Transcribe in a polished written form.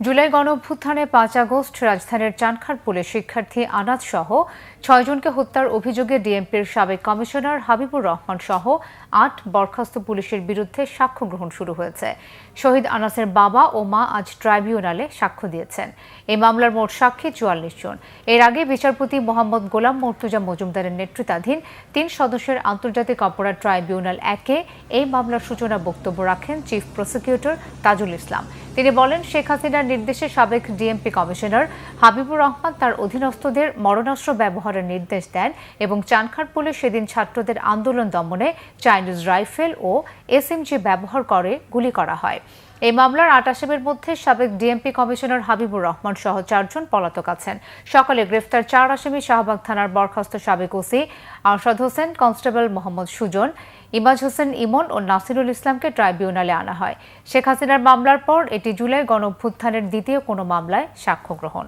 July গণঅভ্যুত্থানে ৫ August রাজধানীর চানখাঁরপুলে শিক্ষার্থী আনাজ সহ ৬ জনকে হত্যার অভিযোগে ডিএমপির সাবেক কমিশনার হাবিবুর রহমান সহ ৮ বরখাস্ত পুলিশের বিরুদ্ধে সাক্ষ্য গ্রহণ শুরু হয়েছে। শহীদ আনাসের বাবা ও মা আজ ট্রাইব্যুনালে সাক্ষ্য দিয়েছেন। এই মামলার মোট সাক্ষী ৪৪ জন। এর আগে বিচারপতি মোহাম্মদ গোলাম মর্তুজা মজুমদারের নেতৃত্বাধীন ৩ সদস্যের আন্তর্জাতিক অপরাধ ট্রাইব্যুনাল ১-এ এই মামলার সূচনা বক্তব্য রাখেন চিফ প্রসিকিউটর তাজুল ইসলাম। তিনি বলেন, শেখ হাসিনার নির্দেশে সাবেক ডিএমপি কমিশনার হাবিবুর রহমান তার অধীনস্থদের মরণাস্ত্র ব্যবহারের নির্দেশ দেন এবং চানখাঁরপুলে সেদিন ছাত্রদের আন্দোলন দমনে চাইনিজ রাইফেল ও এসএমজি ব্যবহার করে গুলি করা হয়। এই মামলার ৮ আসামির মধ্যে সাবেক ডিএমপি কমিশনার হাবিবুর রহমান সহ ৪ জন পলাতক আছেন। সকালে গ্রেফতার ৪ আসামি শাহবাগ থানার বরখাস্ত সাবেক ওসি আরশাদ হোসেন, কনস্টেবল মোহাম্মদ সুজন, ইমাজ হোসেন ইমন ও নাসিরুল ইসলামকে ট্রাইব্যুনালে আনা হয়। শেখ হাসিনার মামলার পর এটি জুলাই গণঅভ্যুত্থানের দ্বিতীয় কোনো মামলায় সাক্ষ্য গ্রহণ।